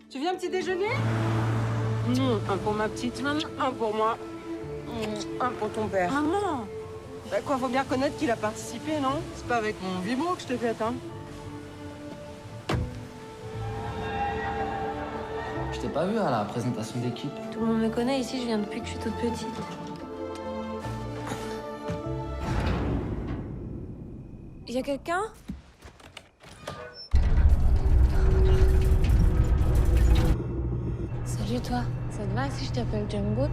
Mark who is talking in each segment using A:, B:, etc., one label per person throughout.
A: Tu viens petit déjeuner? Un pour ma petite, un pour moi, un pour ton père.
B: Maman!
A: Bah quoi, faut bien reconnaître qu'il a participé, non? C'est pas avec mon vibro que je t'ai faite, hein?
C: Je t'ai pas vu à la présentation d'équipe.
B: Tout le monde me connaît ici, je viens depuis que je suis toute petite. Y a quelqu'un? Salut toi, ça te va si je t'appelle Jumbo?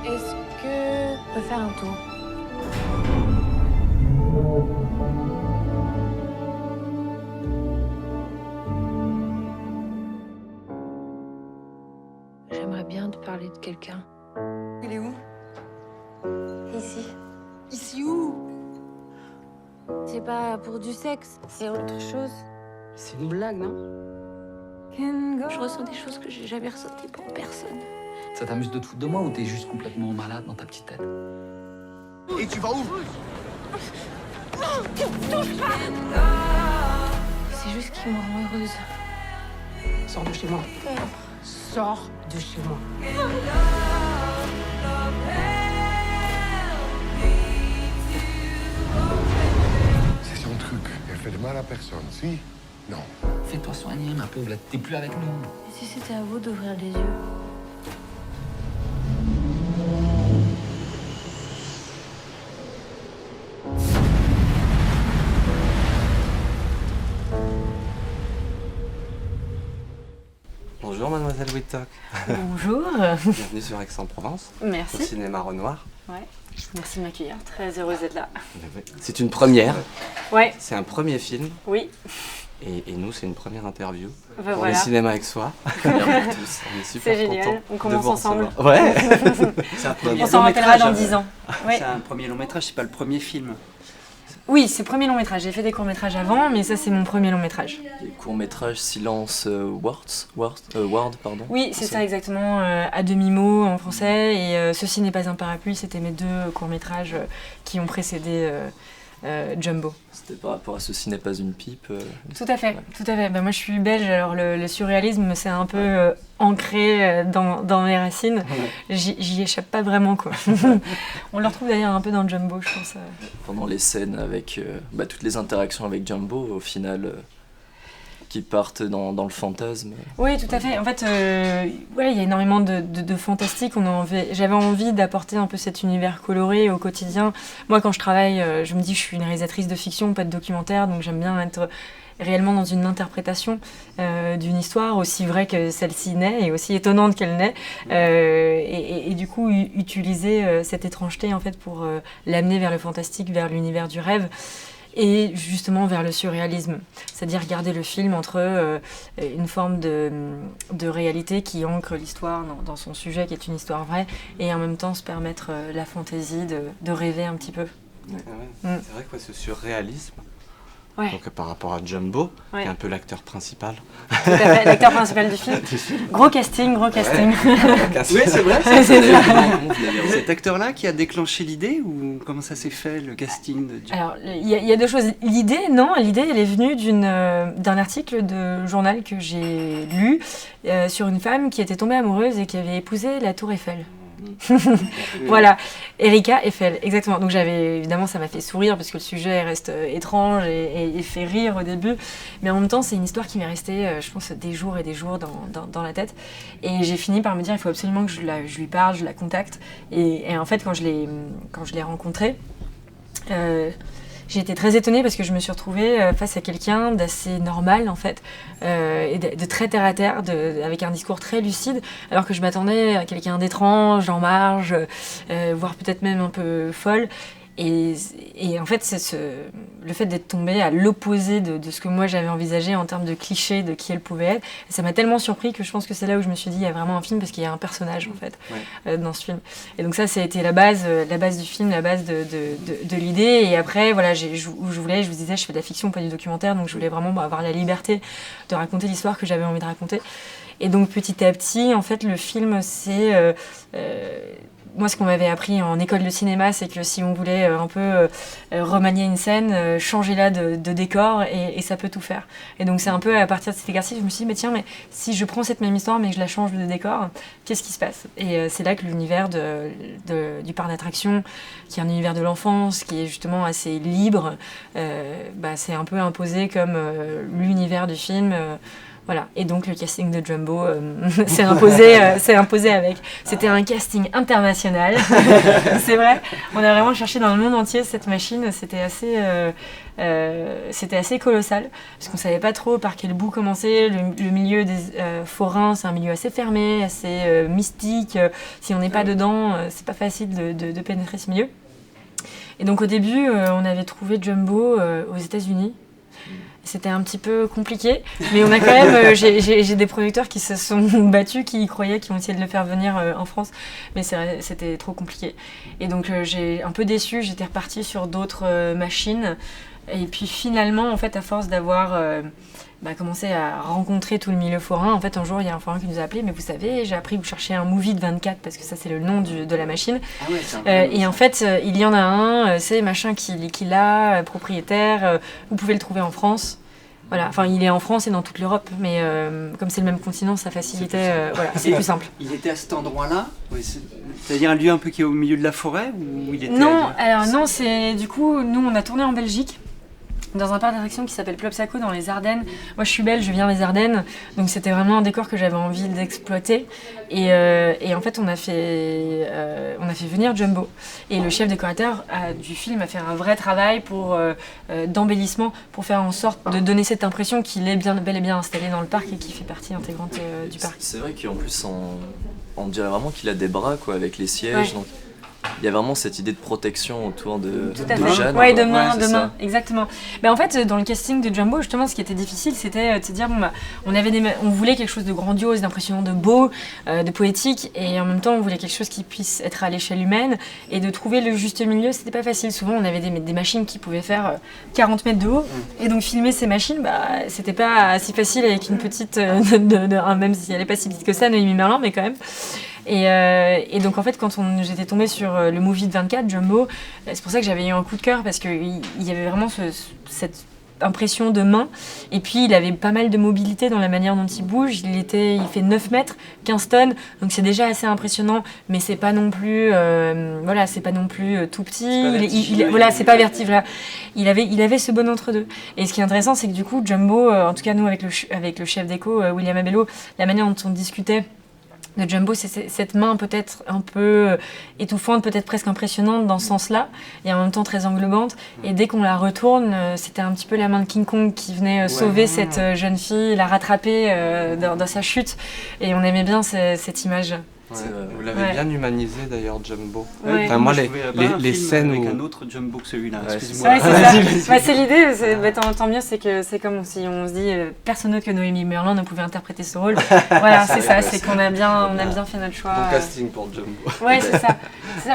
B: Est-ce que on peut faire un tour? J'aimerais bien te parler de quelqu'un.
A: Il est où?
B: Ici.
A: Ici où?
B: C'est pas pour du sexe, c'est autre chose.
A: C'est une blague, non?
B: Je ressens des choses que j'ai jamais ressenties pour personne.
C: Ça t'amuse de te foutre de moi ou t'es juste complètement malade dans ta petite tête?
D: Et tu vas où?
B: C'est juste qu'il me rend heureuse.
A: Sors de chez moi. Sors de chez moi.
D: C'est son truc. Elle fait de mal à personne, si? Non.
C: Fais-toi soigner, ma pauvre, là, t'es plus avec nous.
B: Et si c'était à vous d'ouvrir les yeux?
E: Bonjour mademoiselle Whittock.
F: Bonjour.
E: Bienvenue sur Aix-en-Provence, au
F: Merci.
E: cinéma Renoir.
F: Ouais. Merci de m'accueillir. Très heureuse d'être là.
E: C'est une première,
F: Ouais.
E: c'est un premier film
F: Oui.
E: et nous c'est une première interview
F: Bah,
E: pour
F: voilà.
E: le cinéma aixois. Bienvenue à tous. On est super
F: C'est génial.
E: contents
F: On
E: de
F: commence
E: vous
F: ensemble.
E: recevoir. Ouais.
G: C'est un premier
F: On s'en
G: long
F: rappellera
G: métrage.
F: dans 10 ans. Oui.
G: C'est un premier long métrage, c'est pas le premier film.
F: Oui, c'est le premier long métrage. J'ai fait des courts métrages avant, mais ça c'est mon premier long métrage.
H: Les courts-métrages Silence Ward, pardon.
F: Oui, c'est ça exactement, à demi-mot en français. Et Ceci n'est pas un parapluie, c'était mes deux courts métrages qui ont précédé Jumbo.
H: C'était par rapport à Ceci n'est pas une pipe.
F: Tout à fait,
H: Ouais.
F: tout à fait. Bah, moi je suis belge, alors le surréalisme c'est un peu ancré dans mes racines. J'y échappe pas vraiment quoi. On le retrouve d'ailleurs un peu dans Jumbo, je pense.
H: Pendant les scènes avec toutes les interactions avec Jumbo, au final, qui partent dans le fantasme.
F: Oui, tout à fait. En fait, ouais, il y a énormément de fantastique. J'avais envie d'apporter un peu cet univers coloré au quotidien. Moi, quand je travaille, je me dis que je suis une réalisatrice de fiction, pas de documentaire, donc j'aime bien être réellement dans une interprétation d'une histoire aussi vraie que celle-ci naît et aussi étonnante qu'elle naît, et du coup utiliser cette étrangeté en fait pour l'amener vers le fantastique, vers l'univers du rêve. Et justement vers le surréalisme, c'est-à-dire garder le film entre une forme de réalité qui ancre l'histoire dans son sujet, qui est une histoire vraie, et en même temps se permettre la fantaisie de rêver un petit peu.
E: Ouais. C'est vrai que ce surréalisme,
F: Ouais.
E: donc par rapport à Jumbo,
F: Ouais.
E: qui est un peu l'acteur principal.
F: Tout à fait, l'acteur principal du film. Gros casting, gros casting.
G: Oui, c'est vrai.
F: C'est ça.
G: C'est cet acteur-là qui a déclenché l'idée ou comment ça s'est fait, le casting de
F: Alors, il y a deux choses. L'idée, elle est venue d'un article de journal que j'ai lu sur une femme qui était tombée amoureuse et qui avait épousé la Tour Eiffel. Voilà, Erika Eiffel, exactement. Donc évidemment, ça m'a fait sourire parce que le sujet reste étrange et fait rire au début. Mais en même temps, c'est une histoire qui m'est restée, je pense, des jours et des jours dans la tête. Et j'ai fini par me dire, il faut absolument que je lui parle, je la contacte. Et en fait, quand je l'ai rencontrée, j'ai été très étonnée parce que je me suis retrouvée face à quelqu'un d'assez normal en fait, et de très terre à terre, avec un discours très lucide, alors que je m'attendais à quelqu'un d'étrange, en marge, voire peut-être même un peu folle. Et en fait, le fait d'être tombée à l'opposé de ce que moi j'avais envisagé en termes de clichés de qui elle pouvait être, ça m'a tellement surpris que je pense que c'est là où je me suis dit il y a vraiment un film parce qu'il y a un personnage en fait dans ce film. Et donc ça a été la base du film, la base de l'idée. Et après voilà, je vous disais, je fais de la fiction, pas du documentaire, donc je voulais vraiment avoir la liberté de raconter l'histoire que j'avais envie de raconter. Et donc petit à petit, en fait, le film moi, ce qu'on m'avait appris en école de cinéma, c'est que si on voulait un peu remanier une scène, changer-la de décor et ça peut tout faire. Et donc c'est un peu à partir de cet exercice, je me suis dit, mais tiens, mais si je prends cette même histoire mais que je la change de décor, qu'est-ce qui se passe? Et c'est là que l'univers du parc d'attractions, qui est un univers de l'enfance, qui est justement assez libre, c'est un peu imposé comme l'univers du film. Voilà. Et donc le casting de Jumbo s'est imposé avec. C'était un casting international. C'est vrai. On a vraiment cherché dans le monde entier cette machine. C'était assez colossal parce qu'on savait pas trop par quel bout commencer. Le milieu des forains, c'est un milieu assez fermé, assez mystique. Si on n'est pas dedans, c'est pas facile de pénétrer ce milieu. Et donc au début, on avait trouvé Jumbo aux États-Unis. C'était un petit peu compliqué, mais on a quand même, j'ai des producteurs qui se sont battus, qui y croyaient, qui ont essayé de le faire venir en France, mais c'était trop compliqué. Et donc j'ai un peu déçu, j'étais repartie sur d'autres machines, et puis finalement, en fait, à force d'avoir commencé à rencontrer tout le milieu forain, en fait, un jour, il y a un forain qui nous a appelés, mais vous savez, j'ai appris que vous cherchez un Movie de 24, parce que ça, c'est le nom de la machine.
G: Ah ouais,
F: et en fait, il y en a un, c'est machin qui l'a, propriétaire, vous pouvez le trouver en France. Voilà, enfin, il est en France et dans toute l'Europe, mais comme c'est le même continent, ça facilitait, c'est plus simple.
G: Il était à cet endroit-là, c'est-à-dire un lieu un peu qui est au milieu de la forêt, ou il était
F: Non, c'est du coup, nous, on a tourné en Belgique, dans un parc d'attractions qui s'appelle Plopsaco dans les Ardennes. Moi je suis belge, je viens des Ardennes, donc c'était vraiment un décor que j'avais envie d'exploiter. Et en fait on a fait venir Jumbo. Et le chef décorateur du film a fait un vrai travail d'embellissement pour faire en sorte de donner cette impression qu'il est bel et bien installé dans le parc et qu'il fait partie intégrante du parc.
H: C'est vrai qu'en plus on dirait vraiment qu'il a des bras quoi, avec les sièges.
F: Ouais.
H: Donc il y a vraiment cette idée de protection autour de Jeanne.
F: Oui, de main, exactement. En fait, dans le casting de Jumbo, justement, ce qui était difficile, c'était de se dire, on voulait quelque chose de grandiose, d'impressionnant, de beau, de poétique, et en même temps, on voulait quelque chose qui puisse être à l'échelle humaine, et de trouver le juste milieu, c'était pas facile. Souvent, on avait des machines qui pouvaient faire 40 mètres de haut, et donc filmer ces machines, c'était pas si facile avec une petite, même si elle n'est pas si petite que ça, Noémie Merlan, mais quand même. Et donc en fait quand j'étais tombée sur le Movie de 24, Jumbo, c'est pour ça que j'avais eu un coup de cœur parce qu'il y avait vraiment cette impression de main et puis il avait pas mal de mobilité dans la manière dont il bouge, il fait 9 mètres, 15 tonnes, donc c'est déjà assez impressionnant mais c'est pas non plus c'est pas non plus tout petit, c'est pas vertigineux. Il avait ce bon entre-deux. Et ce qui est intéressant c'est que du coup Jumbo, en tout cas nous avec le chef déco William Abello, la manière dont on discutait de Jumbo, c'est cette main peut-être un peu étouffante, peut-être presque impressionnante dans ce sens-là, et en même temps très englobante. Et dès qu'on la retourne, c'était un petit peu la main de King Kong qui venait sauver cette jeune fille, la rattraper dans sa chute. Et on aimait bien cette image.
E: Ouais, vous l'avez bien humanisé d'ailleurs, Jumbo.
F: Ouais.
E: Enfin, moi, les scènes
G: avec
E: où...
G: un autre Jumbo que celui-là, excuse-moi.
F: Ouais, c'est ça. C'est l'idée, tant mieux, c'est que c'est comme si on se dit personne d'autre que Noémie Merlan ne pouvait interpréter ce rôle. Voilà, c'est ça, c'est qu'on a bien fait notre choix.
E: Bon casting pour Jumbo.
F: Ouais, c'est ça.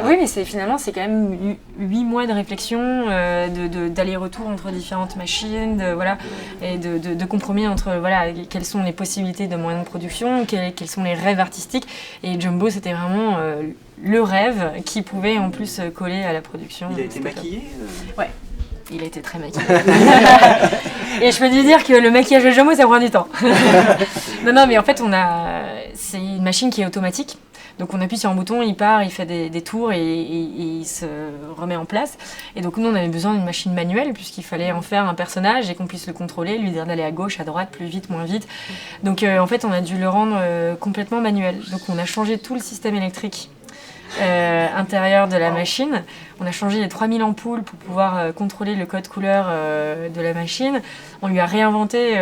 F: Oui, mais finalement, c'est quand même 8 mois de réflexion, d'aller-retour entre différentes machines, et de compromis entre quelles sont les possibilités de moyens de production, quels sont les rêves artistiques. Et Jumbo, c'était vraiment le rêve qui pouvait en plus coller à la production.
G: Il a été maquillé
F: Ouais, il a été très maquillé. Et je peux te dire que le maquillage de Jumbo, ça prend du temps. Non, mais en fait, c'est une machine qui est automatique. Donc on appuie sur un bouton, il part, il fait des tours et il se remet en place. Et donc nous on avait besoin d'une machine manuelle puisqu'il fallait en faire un personnage et qu'on puisse le contrôler, lui dire d'aller à gauche, à droite, plus vite, moins vite. Donc en fait on a dû le rendre complètement manuel. Donc on a changé tout le système électrique intérieur de la machine. On a changé les 3000 ampoules pour pouvoir contrôler le code couleur de la machine. On lui a réinventé,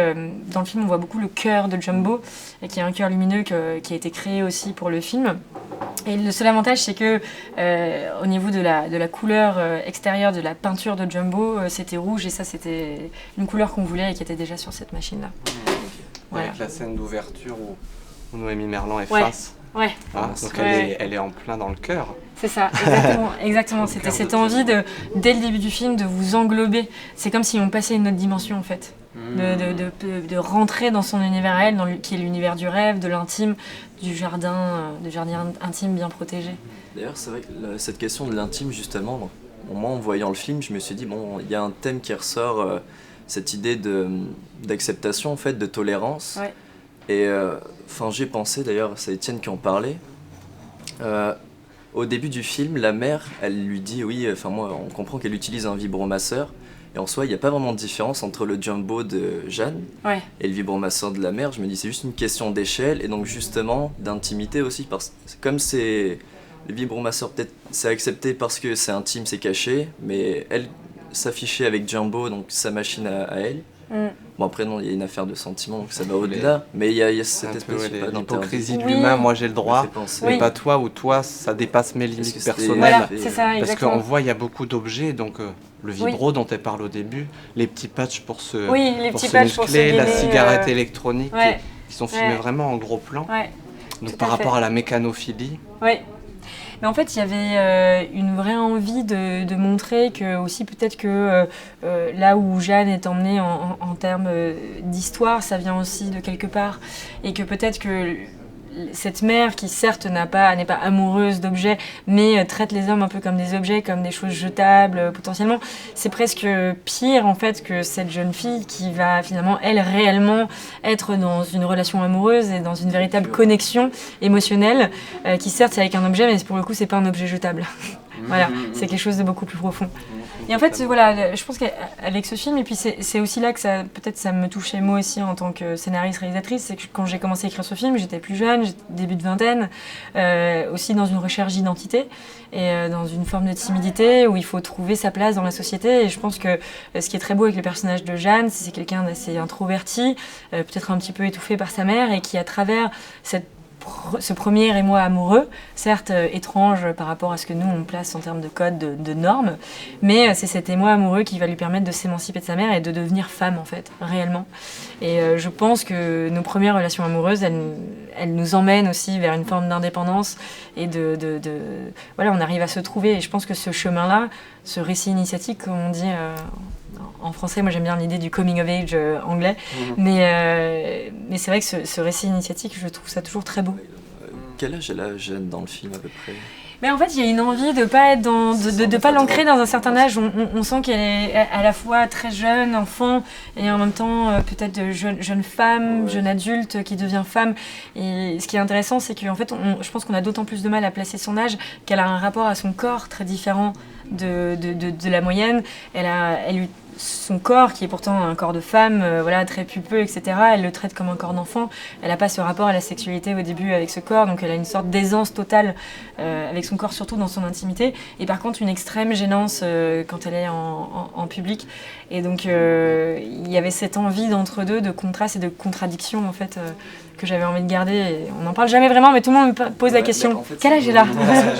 F: dans le film on voit beaucoup le cœur de Jumbo, qui est un cœur lumineux qui a été créé aussi pour le film. Et le seul avantage c'est que au niveau de la couleur extérieure de la peinture de Jumbo, c'était rouge et ça c'était une couleur qu'on voulait et qui était déjà sur cette machine-là.
E: Voilà. Avec la scène d'ouverture où Noémie Merlan est face.
F: Ouais.
E: Donc elle est en plein dans le cœur.
F: C'est ça, exactement. C'était cette envie dès le début du film de vous englober. C'est comme si on passait une autre dimension en fait. de rentrer dans son univers à elle, qui est l'univers du rêve, de l'intime, du jardin intime bien protégé.
H: D'ailleurs, c'est vrai que cette question de l'intime, justement, donc, moi, en voyant le film, je me suis dit, bon, il y a un thème qui ressort, cette idée d'acceptation, en fait, de tolérance.
F: Ouais.
H: Et j'ai pensé, d'ailleurs, c'est Étienne qui en parlait, au début du film, la mère, elle lui dit, moi, on comprend qu'elle utilise un vibromasseur, et en soi, il n'y a pas vraiment de différence entre le jumbo de Jeanne et le vibromasseur de la mère. Je me dis, c'est juste une question d'échelle, et donc justement, d'intimité aussi, parce que comme c'est... Le vibromasseur, peut-être, c'est accepté parce que c'est intime, c'est caché, mais elle s'affichait avec Jumbo, donc sa machine à elle. Bon, après, non, il y a une affaire de sentiment, donc ça va au-delà, mais il y a cette espèce
E: l'hypocrisie de l'humain. Moi, j'ai le droit, mais pas toi, ou toi, ça dépasse mes limites personnelles.
F: Voilà, c'est ça,
E: parce
F: exactement.
E: qu'on voit, il y a beaucoup d'objets, donc le vibro dont elle parle au début, les petits patchs pour se, muscler, la cigarette électronique, qui sont filmés vraiment en gros plan. Donc par rapport à la mécanophilie.
F: Oui. Mais en fait, il y avait une vraie envie de montrer que aussi peut-être que là où Jeanne est emmenée en termes d'histoire, ça vient aussi de quelque part. Et que peut-être que cette mère qui certes n'est pas amoureuse d'objets, mais traite les hommes un peu comme des objets, comme des choses jetables potentiellement, c'est presque pire en fait que cette jeune fille qui va finalement elle réellement être dans une relation amoureuse et dans une véritable connexion émotionnelle qui certes c'est avec un objet, mais pour le coup c'est pas un objet jetable. Voilà, c'est quelque chose de beaucoup plus profond. Et en fait, voilà, je pense qu'avec ce film, et puis c'est aussi là que peut-être ça me touchait moi aussi en tant que scénariste, réalisatrice, c'est que quand j'ai commencé à écrire ce film, j'étais plus jeune, j'étais début de vingtaine, aussi dans une recherche d'identité et dans une forme de timidité où il faut trouver sa place dans la société. Et je pense que ce qui est très beau avec le personnage de Jeanne, c'est quelqu'un d'assez introverti, peut-être un petit peu étouffé par sa mère et qui, à travers ce premier émoi amoureux, certes étrange par rapport à ce que nous on place en termes de code, de normes, mais c'est cet émoi amoureux qui va lui permettre de s'émanciper de sa mère et de devenir femme en fait, réellement. Et je pense que nos premières relations amoureuses, elles nous emmènent aussi vers une forme d'indépendance et voilà, on arrive à se trouver. Et je pense que ce chemin-là, ce récit initiatique, comme on dit en français, moi j'aime bien l'idée du coming of age anglais, mais c'est vrai que ce récit initiatique, je trouve ça toujours très beau.
H: Quel âge elle a, Jeanne, dans le film à peu près?
F: Mais en fait, il y a une envie de pas être de pas l'ancrer dans un certain âge. On sent qu'elle est à la fois très jeune, enfant, et en même temps peut-être jeune femme, jeune adulte qui devient femme. Et ce qui est intéressant, c'est qu'en fait, je pense qu'on a d'autant plus de mal à placer son âge qu'elle a un rapport à son corps très différent de la moyenne. Son corps, qui est pourtant un corps de femme, voilà, très pulpeux, etc., elle le traite comme un corps d'enfant. Elle n'a pas ce rapport à la sexualité au début avec ce corps, donc elle a une sorte d'aisance totale avec son corps, surtout dans son intimité. Et par contre, une extrême gênance quand elle est en public. Et donc, il y avait cette envie d'entre-deux, de contraste et de contradiction, en fait, que j'avais envie de garder. Et on n'en parle jamais vraiment, mais tout le monde me pose la question. En fait, quel âge est là?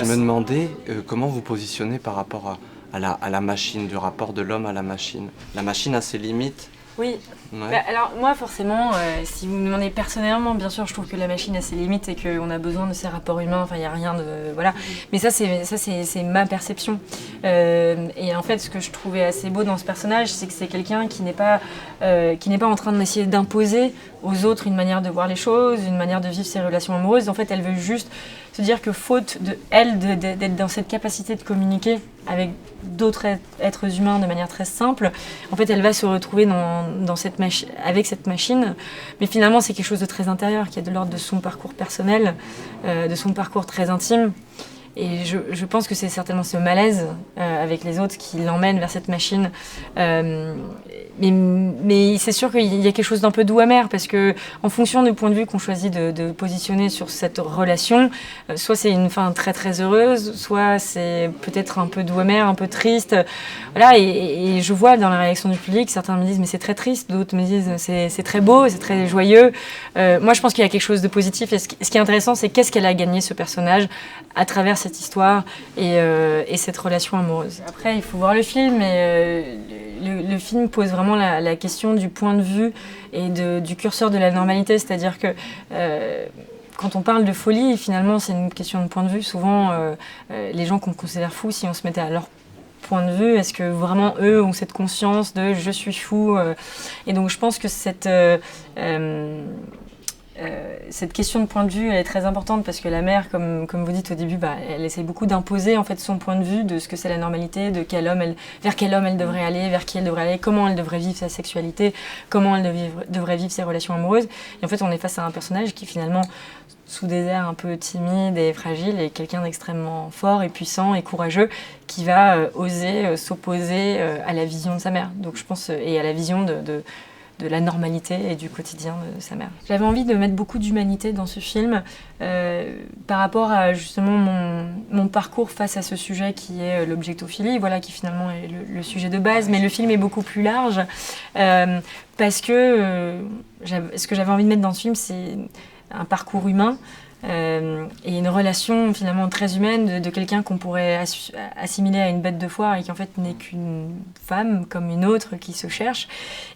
E: Je me demandais comment vous positionnez par rapport à la machine, du rapport de l'homme à la machine. La machine a ses limites.
F: Oui.
E: Ouais.
F: Bah, alors moi forcément, si vous me demandez personnellement, bien sûr je trouve que la machine a ses limites et qu'on a besoin de ces rapports humains, enfin il n'y a rien de... Voilà. Mais ça c'est ma perception. Et en fait ce que je trouvais assez beau dans ce personnage, c'est que c'est quelqu'un qui n'est pas en train d'essayer d'imposer aux autres une manière de voir les choses, une manière de vivre ses relations amoureuses. En fait elle veut juste se dire que faute d'être dans cette capacité de communiquer avec d'autres êtres humains de manière très simple, en fait elle va se retrouver avec cette machine, mais finalement c'est quelque chose de très intérieur qui est de l'ordre de son parcours personnel, de son parcours très intime. Et je pense que c'est certainement ce malaise avec les autres qui l'emmène vers cette machine. Mais c'est sûr qu'il y a quelque chose d'un peu doux amer, parce que en fonction du point de vue qu'on choisit de positionner sur cette relation, soit c'est une fin très très heureuse, soit c'est peut-être un peu doux amer, un peu triste. Voilà, et je vois dans la réaction du public, certains me disent mais c'est très triste, d'autres me disent c'est très beau, c'est très joyeux. Moi je pense qu'il y a quelque chose de positif, et ce qui est intéressant c'est qu'est-ce qu'elle a gagné ce personnage à travers cette histoire et cette relation amoureuse. Après il faut voir le film, et le film pose vraiment la question du point de vue et du curseur de la normalité, c'est-à-dire que quand on parle de folie, finalement c'est une question de point de vue. Souvent les gens qu'on considère fous, si on se mettait à leur point de vue? Est-ce que vraiment eux ont cette conscience de je suis fou? Et donc je pense que cette question de point de vue, elle est très importante parce que la mère, comme vous dites au début, elle essaie beaucoup d'imposer en fait son point de vue de ce que c'est la normalité, de vers quel homme elle devrait aller, vers qui elle devrait aller, comment elle devrait vivre sa sexualité, comment elle devrait vivre ses relations amoureuses. Et en fait, on est face à un personnage qui finalement, sous des airs un peu timides et fragiles, est quelqu'un d'extrêmement fort et puissant et courageux qui va oser s'opposer à la vision de sa mère. Donc je pense, et à la vision de la normalité et du quotidien de sa mère. J'avais envie de mettre beaucoup d'humanité dans ce film par rapport à justement mon parcours face à ce sujet qui est l'objectophilie, voilà, qui finalement est le sujet de base, mais le film est beaucoup plus large parce que ce que j'avais envie de mettre dans ce film, c'est un parcours humain et une relation finalement très humaine de quelqu'un qu'on pourrait assimiler à une bête de foire et qui en fait n'est qu'une femme comme une autre qui se cherche.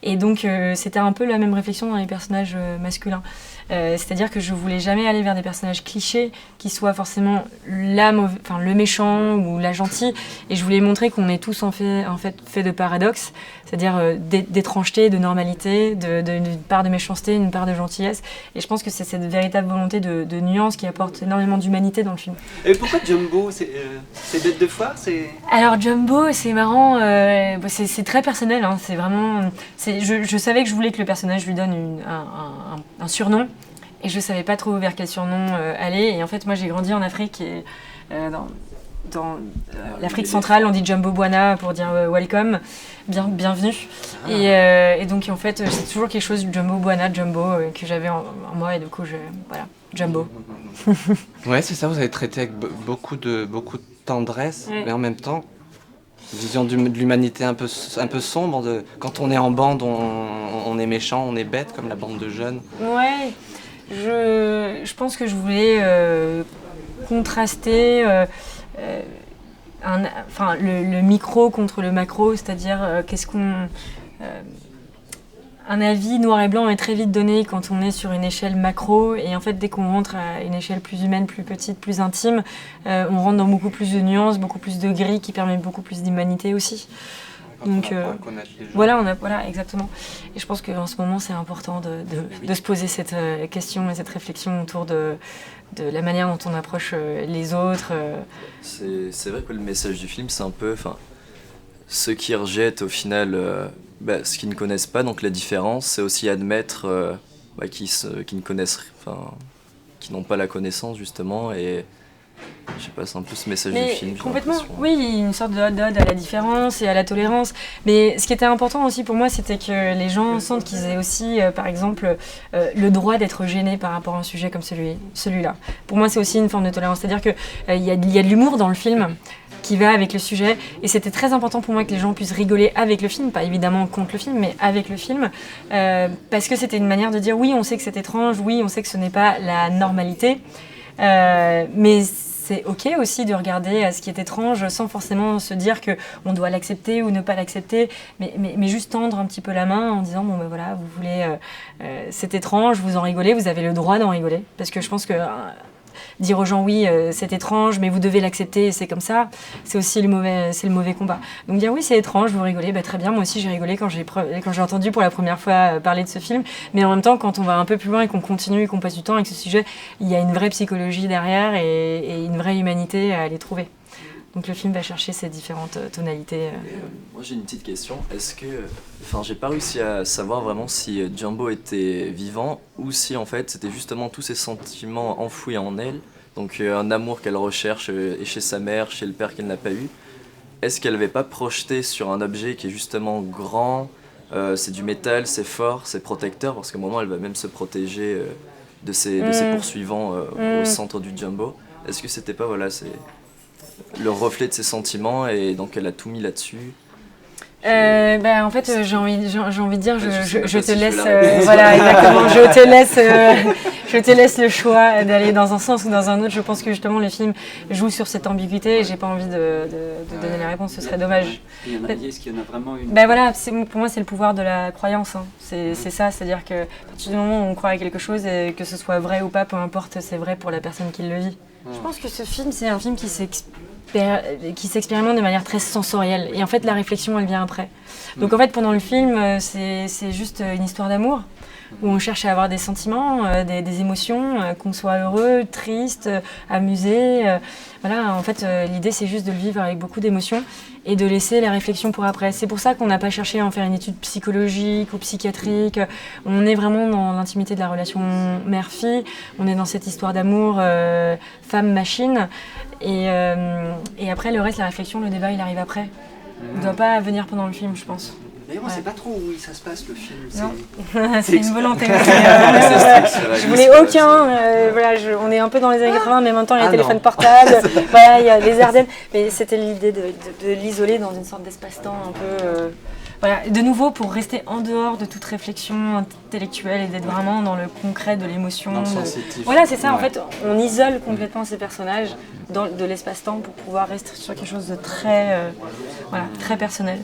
F: Et donc c'était un peu la même réflexion dans les personnages masculins. C'est-à-dire que je voulais jamais aller vers des personnages clichés qui soient forcément le méchant ou la gentille, et je voulais montrer qu'on est tous en fait de paradoxes, c'est-à-dire d'étrangeté, de normalité, d'une part de méchanceté, une part de gentillesse, et je pense que c'est cette véritable volonté de nuance qui apporte énormément d'humanité dans le film.
G: Et pourquoi Jumbo? C'est bête de foire?
F: Alors Jumbo, c'est marrant, c'est très personnel, hein, c'est vraiment... Je savais que je voulais que le personnage lui donne un surnom, et je savais pas trop vers quel surnom aller. Et en fait, moi, j'ai grandi en Afrique, et dans l'Afrique centrale, on dit Jumbo Bwana pour dire welcome, bienvenue. Et donc, en fait, c'est toujours quelque chose, Jumbo Bwana, Jumbo, que j'avais en moi, et du coup, voilà, Jumbo.
E: Ouais, c'est ça, vous avez traité avec beaucoup de tendresse, mais en même temps, vision de l'humanité un peu sombre. Quand on est en bande, on est méchant, on est bête, comme la bande de jeunes.
F: Ouais, je pense que je voulais contraster le micro contre le macro, c'est-à-dire un avis noir et blanc est très vite donné quand on est sur une échelle macro, et en fait dès qu'on rentre à une échelle plus humaine, plus petite, plus intime, on rentre dans beaucoup plus de nuances, beaucoup plus de gris qui permet beaucoup plus d'humanité aussi. Donc voilà, exactement. Et je pense qu'en ce moment c'est important de se poser cette question et cette réflexion autour de la manière dont on approche les autres.
H: C'est vrai que le message du film, c'est un peu, ceux qui rejettent au final ce qu'ils ne connaissent pas, donc la différence, c'est aussi admettre qui ne connaissent, qui n'ont pas la connaissance justement, et je sais pas, c'est un peu ce message du film.
F: Complètement, oui, une sorte d'ode à la différence et à la tolérance. Mais ce qui était important aussi pour moi, c'était que les gens sentent qu'ils aient aussi, par exemple, le droit d'être gênés par rapport à un sujet comme celui-là. Pour moi, c'est aussi une forme de tolérance. C'est-à-dire qu'il y a de l'humour dans le film qui va avec le sujet, et c'était très important pour moi que les gens puissent rigoler avec le film, pas évidemment contre le film, mais avec le film, parce que c'était une manière de dire oui, on sait que c'est étrange, oui, on sait que ce n'est pas la normalité, mais c'est ok aussi de regarder ce qui est étrange sans forcément se dire qu'on doit l'accepter ou ne pas l'accepter, mais juste tendre un petit peu la main en disant bon ben voilà, vous voulez, c'est étrange, vous en rigolez, vous avez le droit d'en rigoler, parce que je pense que dire aux gens oui, c'est étrange, mais vous devez l'accepter et c'est comme ça, c'est aussi le mauvais combat. Donc dire oui, c'est étrange, vous rigolez, très bien, moi aussi j'ai rigolé quand j'ai entendu pour la première fois parler de ce film, mais en même temps, quand on va un peu plus loin et qu'on continue et qu'on passe du temps avec ce sujet, il y a une vraie psychologie derrière et une vraie humanité à aller trouver. Donc le film va chercher ces différentes tonalités.
H: Moi j'ai une petite question, j'ai pas réussi à savoir vraiment si Jumbo était vivant ou si en fait c'était justement tous ces sentiments enfouis en elle, donc un amour qu'elle recherche chez sa mère, chez le père qu'elle n'a pas eu. Est-ce qu'elle n'avait pas projeté sur un objet qui est justement grand, c'est du métal, c'est fort, c'est protecteur, parce qu'à un moment elle va même se protéger de ses poursuivants au centre du Jumbo. Est-ce que c'était pas c'est le reflet de ses sentiments, et donc elle a tout mis là-dessus?
F: En fait, j'ai envie de dire, je te laisse, voilà, exactement, je te laisse Je te laisse le choix d'aller dans un sens ou dans un autre. Je pense que justement le film joue sur cette ambiguïté et j'ai pas envie de donner la réponse, ce serait dommage.
G: Est-ce qu'il y en a vraiment une?
F: Ben voilà, pour moi c'est le pouvoir de la croyance. Hein. C'est ça, c'est-à-dire que à partir du moment où on croit à quelque chose, et que ce soit vrai ou pas, peu importe, c'est vrai pour la personne qui le vit. Je pense que ce film, c'est un film qui s'expérimente de manière très sensorielle. Et en fait, la réflexion, elle vient après. Donc en fait, pendant le film, c'est juste une histoire d'amour, où on cherche à avoir des sentiments, des émotions, qu'on soit heureux, triste, amusé. Voilà, en fait, l'idée, c'est juste de le vivre avec beaucoup d'émotions et de laisser la réflexion pour après. C'est pour ça qu'on n'a pas cherché à en faire une étude psychologique ou psychiatrique. On est vraiment dans l'intimité de la relation mère-fille. On est dans cette histoire d'amour femme-machine. Et après, le reste, la réflexion, le débat, il arrive après. Il ne doit pas venir pendant le film, je pense.
G: D'ailleurs, on ne sait pas trop où ça se passe, le film.
F: Non, c'est une volonté. Je voulais aucun. Voilà, on est un peu dans les années 80, mais en même temps, il y a les téléphones portables. Voilà, il y a les Ardennes. Mais c'était l'idée de l'isoler dans une sorte d'espace-temps un peu... Voilà, de nouveau, pour rester en dehors de toute réflexion intellectuelle et d'être vraiment dans le concret de l'émotion.
E: Dans le sensitif.
F: Voilà, c'est ça. En fait, on isole complètement ces personnages de l'espace-temps pour pouvoir rester sur quelque chose de très, très personnel.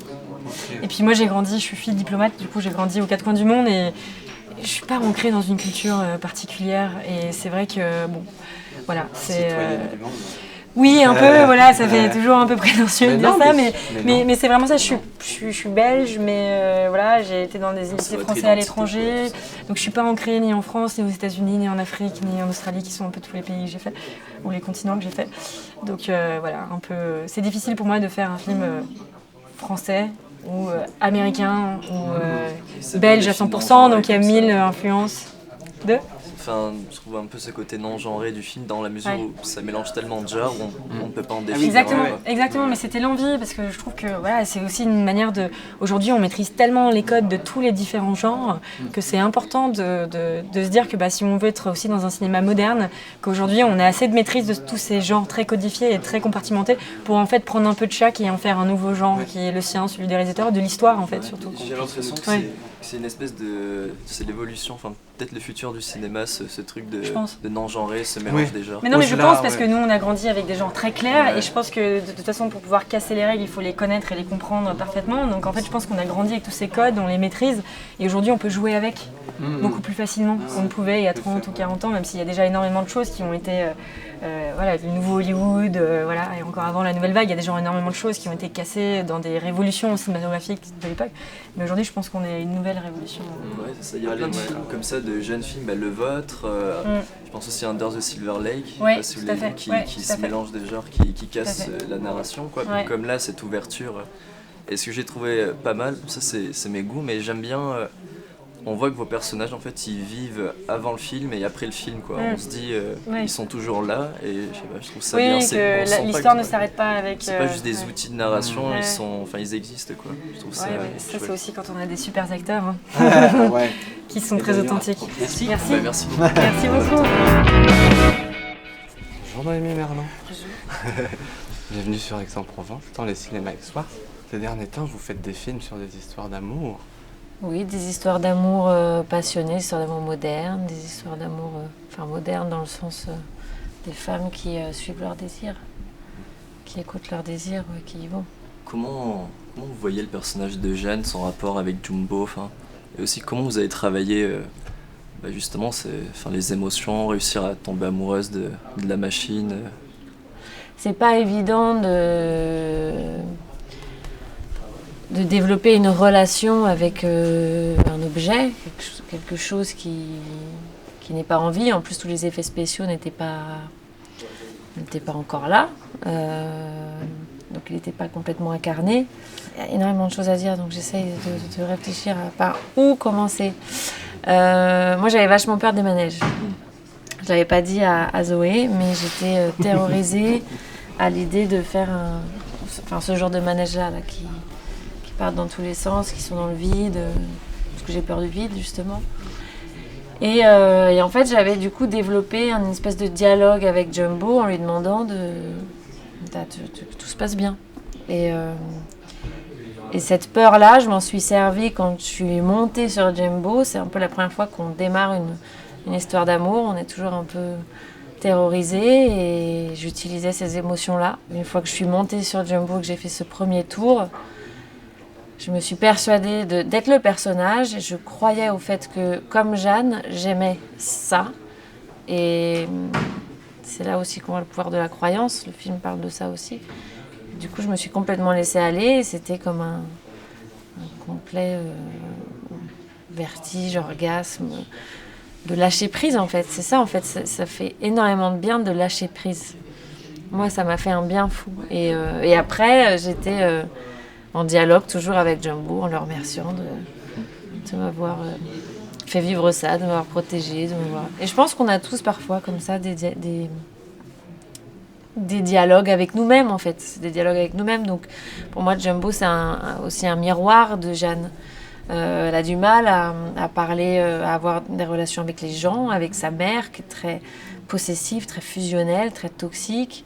F: Et puis moi, j'ai grandi, je suis fille diplomate, du coup, j'ai grandi aux quatre coins du monde et je suis pas ancrée dans une culture particulière. Et c'est vrai que, bon, voilà, c'est... Oui, un peu, voilà, ça fait toujours un peu prétentieux de dire ça, mais c'est vraiment ça. Je suis belge, mais voilà, j'ai été dans des lycées français à l'étranger, donc je suis pas ancrée ni en France, ni aux États-Unis, ni en Afrique, ni en Australie, qui sont un peu tous les pays que j'ai fait, ou les continents que j'ai fait. Donc voilà, un peu, c'est difficile pour moi de faire un film français ou américain ou belge à 100%, donc il y a 1000 influences de...
H: Enfin, je trouve un peu ce côté non-genré du film dans la mesure où ça mélange tellement de genres, on ne peut pas en définir.
F: Exactement, mais c'était l'envie parce que je trouve que voilà, c'est aussi une manière de... Aujourd'hui, on maîtrise tellement les codes de tous les différents genres que c'est important de se dire que si on veut être aussi dans un cinéma moderne, qu'aujourd'hui, on a assez de maîtrise de tous ces genres très codifiés et très compartimentés pour en fait prendre un peu de chaque et en faire un nouveau genre qui est le sien, celui des réalisateurs, de l'histoire en fait surtout.
H: J'ai l'impression que c'est une espèce de... C'est l'évolution, enfin peut-être le futur du cinéma, ce truc de non-genré, ce mélange des genres.
F: Mais non, mais je pense parce que nous on a grandi avec des genres très clairs et je pense que de toute façon pour pouvoir casser les règles il faut les connaître et les comprendre parfaitement. Donc en fait je pense qu'on a grandi avec tous ces codes, on les maîtrise et aujourd'hui on peut jouer avec beaucoup plus facilement qu'on ne pouvait il y a 30 ou 40 ans, même s'il y a déjà énormément de choses qui ont été... voilà, le nouveau Hollywood, voilà, et encore avant la nouvelle vague, il y a déjà énormément de choses qui ont été cassées dans des révolutions cinématographiques de l'époque. Mais aujourd'hui, je pense qu'on est une nouvelle révolution.
H: Ouais, c'est ça. Il y a plein de films comme ça, de jeunes films, le vôtre. Je pense aussi à Under the Silver Lake, si vous l'avez vu, qui se mélange des genres, qui casse la narration, quoi. Comme là, cette ouverture. Et ce que j'ai trouvé pas mal, ça c'est mes goûts, mais j'aime bien. On voit que vos personnages, en fait, ils vivent avant le film et après le film, quoi. On se dit, ils sont toujours là, et je sais pas, je trouve ça bien.
F: Que l'histoire ne s'arrête pas avec...
H: C'est pas juste des outils de narration, ils existent, quoi. Je trouve ça
F: c'est aussi quand on a des super acteurs, qui sont très authentiques.
G: Merci.
H: Merci beaucoup.
F: Merci beaucoup.
E: Bonjour Noémie Merlan. Bienvenue sur Aix-en-Provence, dans les cinémas Aix-Soir. Ces derniers temps, vous faites des films sur des histoires d'amour.
B: Oui, des histoires d'amour passionnées, des histoires d'amour modernes, des histoires d'amour modernes dans le sens des femmes qui suivent leurs désirs, qui écoutent leurs désirs, qui y vont.
H: Comment vous voyez le personnage de Jeanne, son rapport avec Jumbo, et aussi comment vous avez travaillé justement les émotions, réussir à tomber amoureuse de la machine
B: C'est pas évident de développer une relation avec un objet, quelque chose qui n'est pas en vie. En plus, tous les effets spéciaux n'étaient pas encore là. Donc, il n'était pas complètement incarné. Il y a énormément de choses à dire, donc j'essaye de réfléchir par où commencer. Moi, j'avais vachement peur des manèges. Je l'avais pas dit à Zoé, mais j'étais terrorisée à l'idée de faire ce genre de manège-là qui partent dans tous les sens, qui sont dans le vide, parce que j'ai peur du vide justement. Et en fait, j'avais du coup développé une espèce de dialogue avec Jumbo en lui demandant que tout se passe bien. Et cette peur-là, je m'en suis servie quand je suis montée sur Jumbo. C'est un peu la première fois qu'on démarre une histoire d'amour, on est toujours un peu terrorisé et j'utilisais ces émotions-là. Une fois que je suis montée sur Jumbo, que j'ai fait ce premier tour, je me suis persuadée d'être le personnage et je croyais au fait que, comme Jeanne, j'aimais ça. Et c'est là aussi qu'on voit le pouvoir de la croyance, le film parle de ça aussi. Du coup, je me suis complètement laissée aller et c'était comme un complet vertige, orgasme, de lâcher prise en fait. C'est ça en fait, ça fait énormément de bien de lâcher prise. Moi, ça m'a fait un bien fou. Et après, j'étais en dialogue toujours avec Jumbo, en le remerciant de m'avoir fait vivre ça, de m'avoir protégée, de m'avoir... Et je pense qu'on a tous parfois comme ça des dialogues avec nous-mêmes en fait. C'est des dialogues avec nous-mêmes. Donc pour moi, Jumbo, c'est aussi un miroir de Jeanne. Elle a du mal à parler, à avoir des relations avec les gens, avec sa mère qui est très possessive, très fusionnelle, très toxique.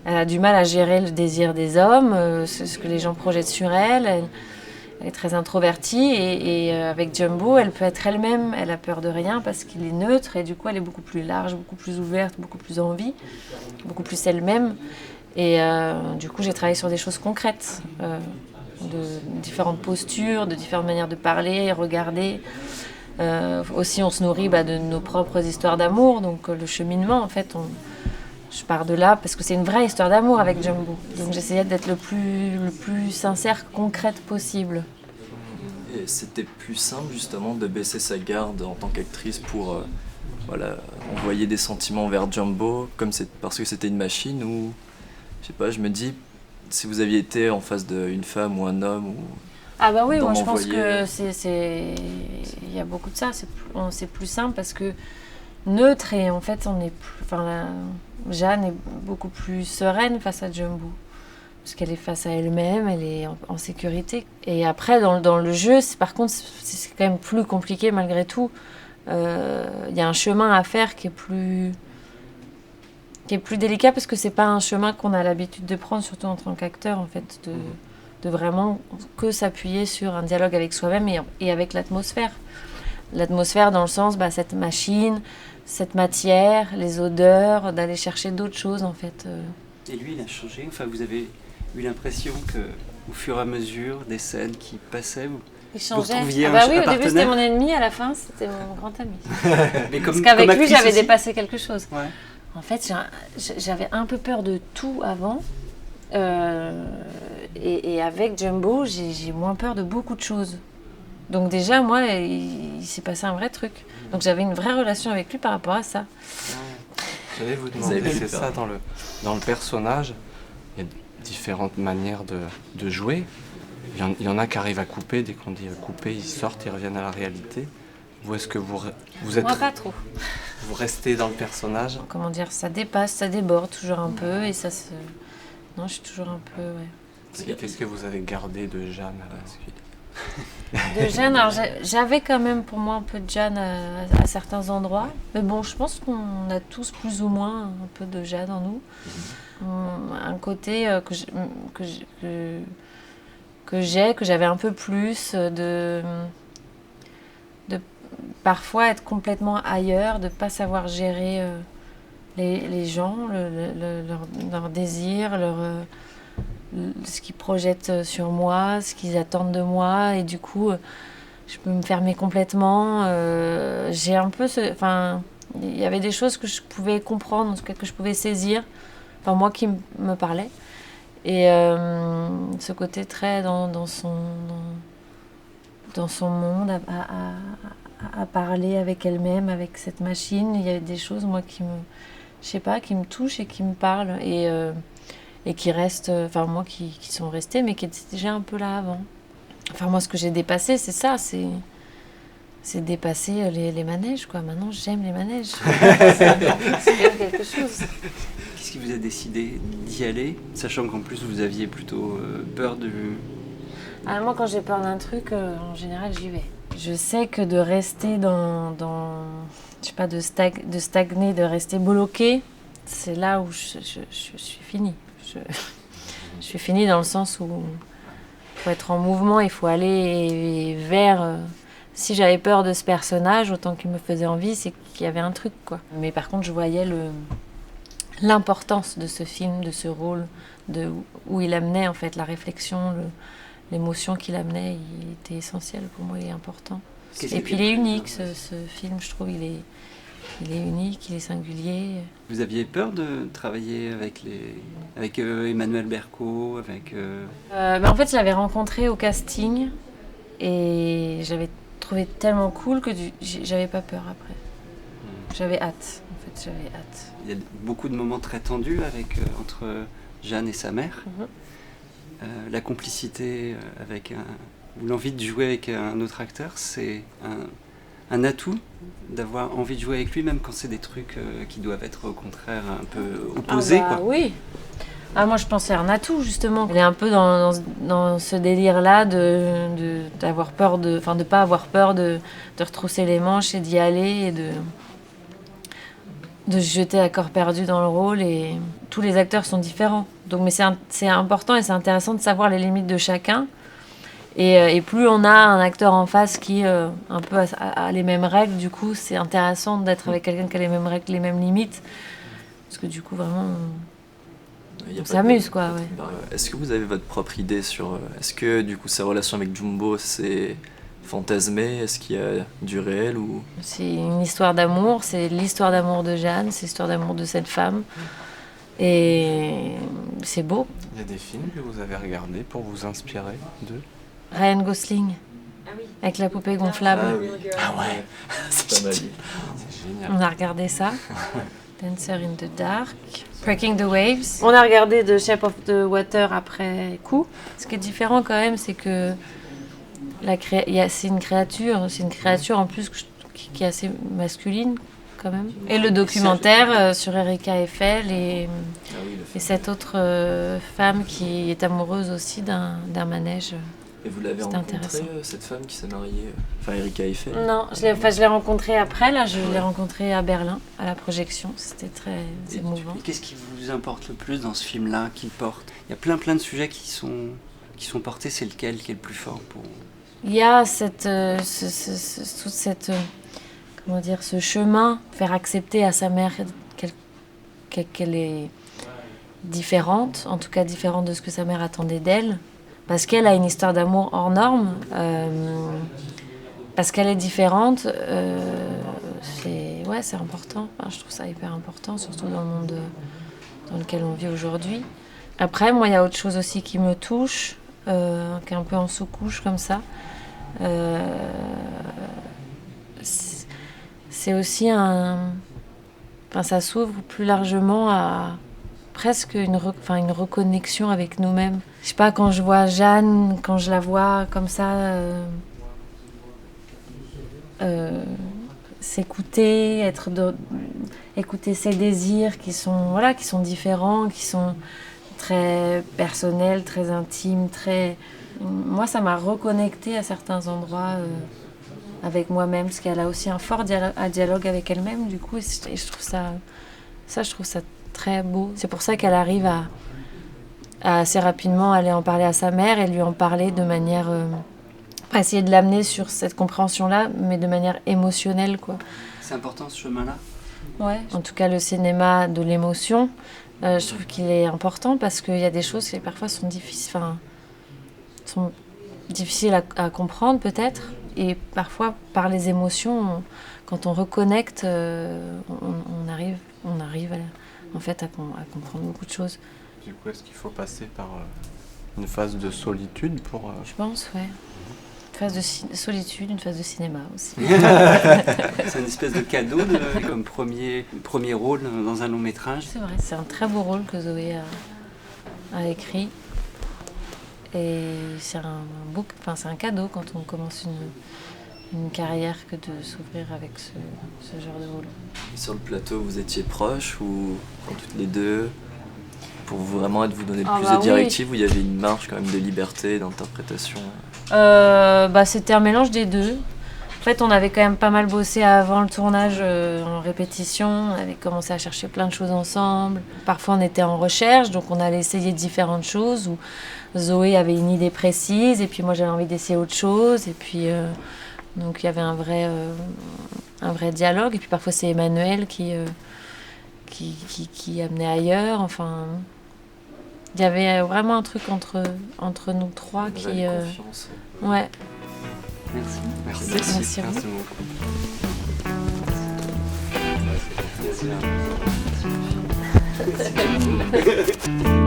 B: Elle a du mal à gérer le désir des hommes, ce que les gens projettent sur elle. Elle est très introvertie et avec Jumbo, elle peut être elle-même. Elle a peur de rien parce qu'il est neutre et du coup, elle est beaucoup plus large, beaucoup plus ouverte, beaucoup plus en vie, beaucoup plus elle-même. Et du coup, j'ai travaillé sur des choses concrètes. De différentes postures, de différentes manières de parler, regarder. Aussi, on se nourrit de nos propres histoires d'amour. Donc, le cheminement, en fait, je pars de là parce que c'est une vraie histoire d'amour avec Jumbo. Donc, j'essayais d'être le plus sincère, concrète possible.
H: Et c'était plus simple, justement, de baisser sa garde en tant qu'actrice pour envoyer des sentiments vers Jumbo, parce que c'était une machine ou... Je sais pas, je me dis... Si vous aviez été en face d'une femme ou un homme ou...
B: Ah bah oui, moi je pense que il y a beaucoup de ça. C'est plus simple parce que neutre et en fait Jeanne est beaucoup plus sereine face à Jumbo. Parce qu'elle est face à elle-même, elle est en sécurité. Et après, dans le jeu, par contre, c'est quand même plus compliqué malgré tout. Il y a un chemin à faire qui est plus délicat parce que c'est pas un chemin qu'on a l'habitude de prendre, surtout en tant qu'acteur, en fait, de vraiment que s'appuyer sur un dialogue avec soi-même et avec l'atmosphère. L'atmosphère dans le sens, cette machine, cette matière, les odeurs, d'aller chercher d'autres choses, en fait.
G: Et lui, il a changé. Enfin, vous avez eu l'impression que, au fur et à mesure des scènes qui passaient,
B: il changeait.
G: Vous retrouviez
B: oui, au début c'était mon ennemi, à la fin c'était mon grand ami. Parce qu'avec lui, j'avais dépassé quelque chose.
G: Ouais.
B: En fait, j'avais un peu peur de tout avant. Et avec Jumbo, j'ai moins peur de beaucoup de choses. Donc déjà, moi, il s'est passé un vrai truc. Donc j'avais une vraie relation avec lui par rapport à ça.
E: J'allais vous demander, c'est ça, dans le personnage, il y a différentes manières de jouer. Il y en a qui arrivent à couper, dès qu'on dit couper, ils sortent, ils reviennent à la réalité. Ou est-ce que vous êtes...
B: Moi, pas trop.
E: Vous restez dans le personnage?
B: Comment dire, ça dépasse, ça déborde toujours un peu et ça se... Non, je suis toujours un peu... Ouais.
E: Qu'est-ce que vous avez gardé de Jeanne à la suite?
B: De Jeanne, alors j'avais quand même pour moi un peu de Jeanne à certains endroits. Mais bon, je pense qu'on a tous plus ou moins un peu de Jeanne en nous. Un côté que j'avais un peu plus de parfois être complètement ailleurs, de ne pas savoir gérer les gens, leurs désirs, ce qu'ils projettent sur moi, ce qu'ils attendent de moi. Et du coup, je peux me fermer complètement. J'ai un peu il y avait des choses que je pouvais comprendre, en tout cas que je pouvais saisir. Enfin, moi qui me parlais. Et ce côté très dans son monde, à parler avec elle-même, avec cette machine. Il y avait des choses, moi, qui me touchent et qui me parlent. Et qui restent, moi, qui sont restées, mais qui étaient déjà un peu là avant. Enfin, moi, ce que j'ai dépassé, c'est ça, c'est dépasser les manèges, quoi. Maintenant, j'aime les manèges. C'est bien quelque chose.
G: Qu'est-ce qui vous a décidé d'y aller, sachant qu'en plus, vous aviez plutôt peur de...
B: Ah, moi, quand j'ai peur d'un truc, en général, j'y vais. Je sais que de rester je sais pas, de stagner, de rester bloqué, c'est là où je suis finie. Je suis finie dans le sens où il faut être en mouvement, il faut aller vers si j'avais peur de ce personnage, autant qu'il me faisait envie, c'est qu'il y avait un truc, quoi. Mais par contre, je voyais l'importance de ce film, de ce rôle, où il amenait en fait la réflexion, l'émotion qu'il amenait, il était essentiel pour moi, il est important. Et puis il est unique, ce film, je trouve, il est unique, il est singulier.
G: Vous aviez peur de travailler avec Emmanuel Berco,
B: En fait, je l'avais rencontré au casting et j'avais trouvé tellement cool que j'avais pas peur après. J'avais hâte, en fait, j'avais hâte.
G: Il y a beaucoup de moments très tendus entre Jeanne et sa mère. La complicité ou l'envie de jouer avec un autre acteur, c'est un atout d'avoir envie de jouer avec lui, même quand c'est des trucs qui doivent être au contraire un peu opposés.
B: Quoi. Oui. Moi je pense que c'est un atout justement. Elle est un peu dans ce délire-là d'avoir peur de pas avoir peur de retrousser les manches et d'y aller et de se jeter à corps perdu dans le rôle. Et tous les acteurs sont différents. Donc, mais c'est important et c'est intéressant de savoir les limites de chacun. Et plus on a un acteur en face qui un peu a les mêmes règles, du coup c'est intéressant d'être avec quelqu'un qui a les mêmes règles, les mêmes limites. Parce que du coup vraiment on s'amuse quoi. Ouais.
H: Est-ce que vous avez votre propre idée sur... Est-ce que du coup sa relation avec Jumbo c'est fantasmé? Est-ce qu'il y a du réel ou...
B: C'est une histoire d'amour, c'est l'histoire d'amour de Jeanne, c'est l'histoire d'amour de cette femme. Et c'est beau.
E: Il y a des films que vous avez regardés pour vous inspirer d'eux?
B: Ryan Gosling, avec la poupée gonflable.
H: Ah ouais, c'est génial.
B: On a regardé ça. Dancer in the Dark, Breaking the Waves. On a regardé The Shape of the Water après coup. Ce qui est différent quand même, c'est que c'est une créature en plus qui est assez masculine quand même. Et le documentaire sur Erika Eiffel et cette autre femme qui est amoureuse aussi d'un manège.
H: Et vous l'avez rencontrée, cette femme qui s'est mariée, Erika Eiffel?
B: Non, je l'ai rencontrée après, là, je l'ai rencontrée à Berlin, à la projection. C'était très émouvant.
G: Qu'est-ce qui vous importe le plus dans ce film-là, qui porte? Il y a plein de sujets qui sont portés, c'est lequel qui est le plus fort pour vous?
B: Il y a ce chemin, faire accepter à sa mère qu'elle est différente, en tout cas différente de ce que sa mère attendait d'elle. Parce qu'elle a une histoire d'amour hors norme, parce qu'elle est différente, c'est important. Je trouve ça hyper important, surtout dans le monde dans lequel on vit aujourd'hui. Après, moi, il y a autre chose aussi qui me touche, qui est un peu en sous-couche comme ça. C'est aussi ça s'ouvre plus largement à presque une reconnexion avec nous-mêmes. Je sais pas, quand je vois Jeanne, quand je la vois comme ça, s'écouter, écouter ses désirs qui sont différents, qui sont très personnels, très intimes, Moi, ça m'a reconnectée à certains endroits avec moi-même, parce qu'elle a aussi un fort dialogue avec elle-même, du coup, et je trouve ça très beau. C'est pour ça qu'elle arrive à assez rapidement aller en parler à sa mère et lui en parler de manière... essayer de l'amener sur cette compréhension-là, mais de manière émotionnelle, quoi.
G: C'est important ce chemin-là?
B: Ouais. En tout cas, le cinéma de l'émotion, je trouve qu'il est important parce qu'il y a des choses qui parfois sont difficiles à comprendre peut-être. Et parfois, par les émotions, quand on reconnecte, on arrive à comprendre beaucoup de choses.
E: Du coup, est-ce qu'il faut passer par une phase de solitude pour...
B: Je pense, ouais. Une phase de solitude, une phase de cinéma aussi.
G: C'est une espèce de cadeau comme premier rôle dans un long métrage.
B: C'est vrai, c'est un très beau rôle que Zoé a écrit. Et c'est un cadeau quand on commence une carrière que de s'ouvrir avec ce genre de rôle.
H: Et sur le plateau, vous étiez proches ou toutes les deux pour vraiment vous donner plus de directives, où il y avait une marge quand même de liberté, d'interprétation?
B: C'était un mélange des deux. En fait, on avait quand même pas mal bossé avant le tournage en répétition. On avait commencé à chercher plein de choses ensemble. Parfois, on était en recherche, donc on allait essayer différentes choses. Où Zoé avait une idée précise, et puis moi, j'avais envie d'essayer autre chose. Et puis, Donc il y avait un vrai dialogue. Et puis parfois c'est Emmanuel qui amenait ailleurs. Enfin, il y avait vraiment un truc entre nous trois qui...
H: confiance.
B: Ouais.
G: Merci.
B: Merci à vous.
G: Merci.